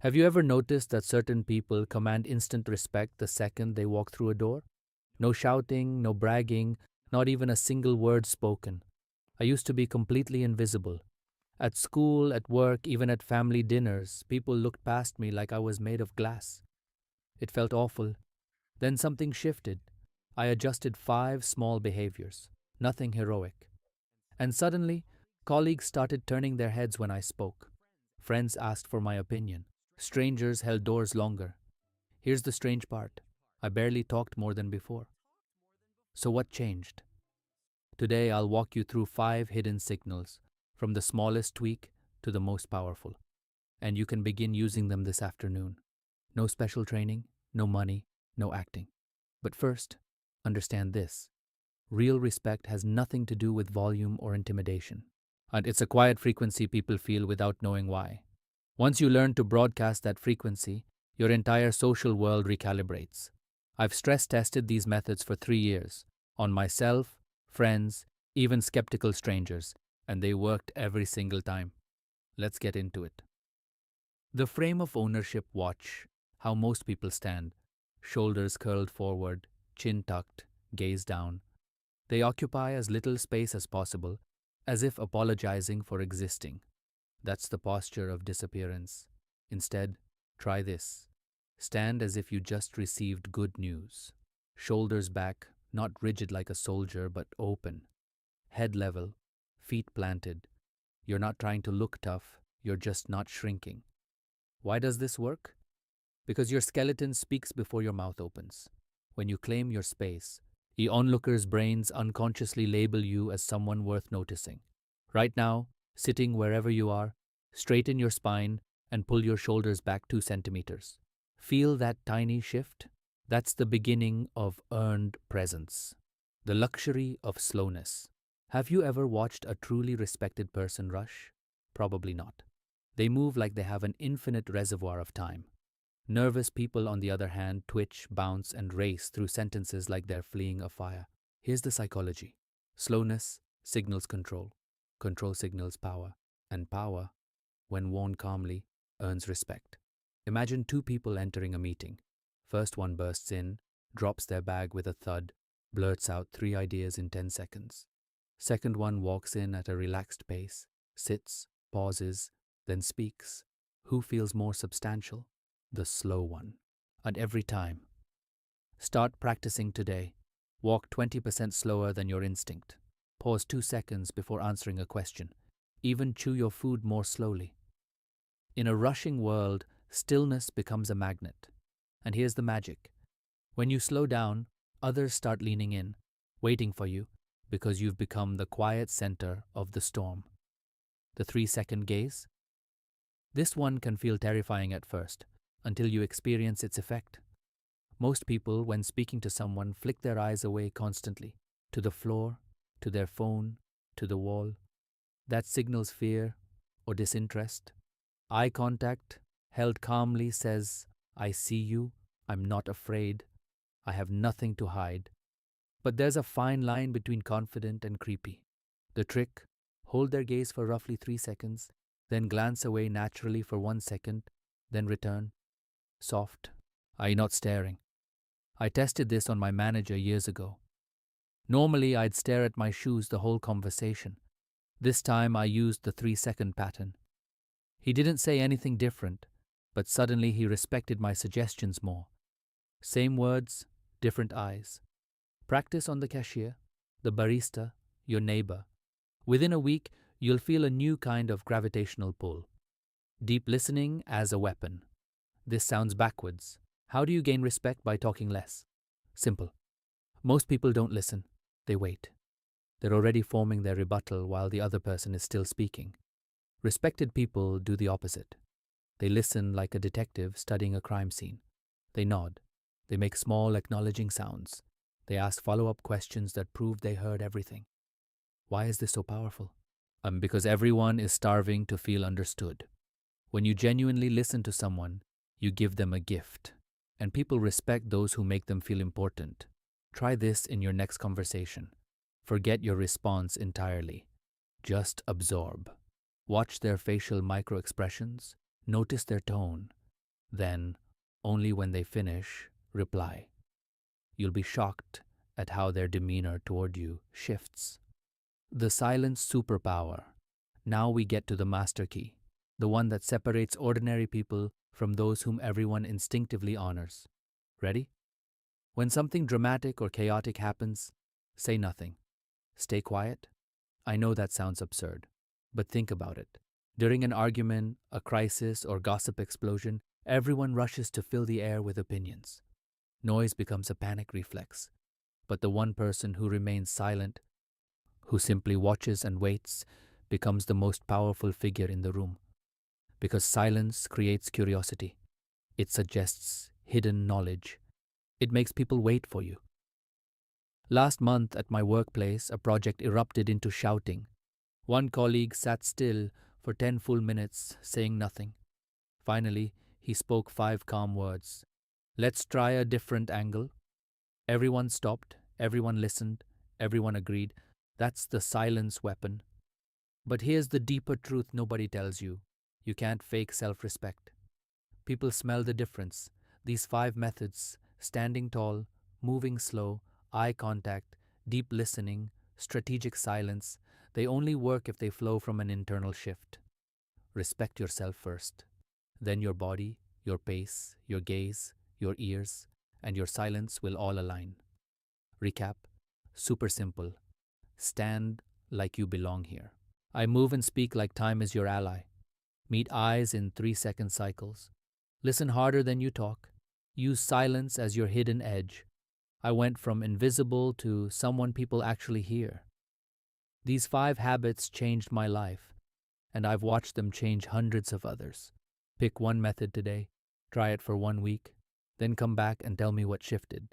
Have you ever noticed that certain people command instant respect the second they walk through a door? No shouting, no bragging, not even a single word spoken. I used to be completely invisible. At school, at work, even at family dinners, people looked past me like I was made of glass. It felt awful. Then something shifted. I adjusted 5 small behaviors, nothing heroic. And suddenly, colleagues started turning their heads when I spoke. Friends asked for my opinion. Strangers held doors longer. Here's the strange part: I barely talked more than before. So, what changed? Today, I'll walk you through 5 hidden signals, from the smallest tweak to the most powerful. And you can begin using them this afternoon. No special training, no money, no acting. But first, understand this: real respect has nothing to do with volume or intimidation. And it's a quiet frequency people feel without knowing why. Once you learn to broadcast that frequency, your entire social world recalibrates. I've stress tested these methods for 3 years, on myself, friends, even skeptical strangers, and they worked every single time. Let's get into it. The frame of ownership: watch how most people stand: shoulders curled forward, chin tucked, gaze down. They occupy as little space as possible, as if apologizing for existing. That's the posture of disappearance. Instead, try this. Stand as if you just received good news. Shoulders back, not rigid like a soldier, but open. Head level, feet planted. You're not trying to look tough, you're just not shrinking. Why does this work? Because your skeleton speaks before your mouth opens. When you claim your space, the onlookers' brains unconsciously label you as someone worth noticing. Right now, sitting wherever you are, straighten your spine and pull your shoulders back 2 centimeters. Feel that tiny shift? That's the beginning of earned presence, the luxury of slowness. Have you ever watched a truly respected person rush? Probably not. They move like they have an infinite reservoir of time. Nervous people, on the other hand, twitch, bounce, and race through sentences like they're fleeing a fire. Here's the psychology: slowness signals control, control signals power, and power, when worn calmly, earns respect. Imagine 2 people entering a meeting. First one bursts in, drops their bag with a thud, blurts out 3 ideas in 10 seconds. Second one walks in at a relaxed pace, sits, pauses, then speaks. Who feels more substantial? The slow one. And every time. Start practicing today. Walk 20% slower than your instinct. Pause 2 seconds before answering a question. Even chew your food more slowly. In a rushing world, stillness becomes a magnet. And here's the magic: when you slow down, others start leaning in, waiting for you, because you've become the quiet center of the storm. The 3-second gaze? This one can feel terrifying at first, until you experience its effect. Most people, when speaking to someone, flick their eyes away constantly, to the floor, to their phone, to the wall. That signals fear or disinterest. Eye contact, held calmly, says, "I see you, I'm not afraid, I have nothing to hide." But there's a fine line between confident and creepy. The trick: hold their gaze for roughly 3 seconds, then glance away naturally for 1 second, then return. Soft. Are you not staring? I tested this on my manager years ago. Normally, I'd stare at my shoes the whole conversation. This time, I used the 3-second pattern. He didn't say anything different, but suddenly he respected my suggestions more. Same words, different eyes. Practice on the cashier, the barista, your neighbor. Within a week, you'll feel a new kind of gravitational pull. Deep listening as a weapon. This sounds backwards. How do you gain respect by talking less? Simple. Most people don't listen. They wait. They're already forming their rebuttal while the other person is still speaking. Respected people do the opposite. They listen like a detective studying a crime scene. They nod. They make small acknowledging sounds. They ask follow-up questions that prove they heard everything. Why is this so powerful? Because everyone is starving to feel understood. When you genuinely listen to someone, you give them a gift. And people respect those who make them feel important. Try this in your next conversation. Forget your response entirely. Just absorb. Watch their facial micro-expressions. Notice their tone. Then, only when they finish, reply. You'll be shocked at how their demeanor toward you shifts. The silence superpower. Now we get to the master key, the one that separates ordinary people from those whom everyone instinctively honors. Ready? When something dramatic or chaotic happens, say nothing. Stay quiet. I know that sounds absurd, but think about it. During an argument, a crisis, or gossip explosion, everyone rushes to fill the air with opinions. Noise becomes a panic reflex, but the one person who remains silent, who simply watches and waits, becomes the most powerful figure in the room. Because silence creates curiosity. It suggests hidden knowledge. It makes people wait for you. Last month at my workplace, a project erupted into shouting. One colleague sat still for 10 full minutes, saying nothing. Finally, he spoke 5 calm words. Let's try a different angle. Everyone stopped, everyone listened, everyone agreed. That's the silence weapon. But here's the deeper truth nobody tells you. You can't fake self-respect. People smell the difference. These 5 methods, standing tall, moving slow, eye contact, deep listening, strategic silence, they only work if they flow from an internal shift. Respect yourself first. Then your body, your pace, your gaze, your ears, and your silence will all align. Recap. Super simple. Stand like you belong here. I move and speak like time is your ally. Meet eyes in 3-second cycles. Listen harder than you talk. Use silence as your hidden edge. I went from invisible to someone people actually hear. These 5 habits changed my life, and I've watched them change hundreds of others. Pick one method today, try it for 1 week, then come back and tell me what shifted.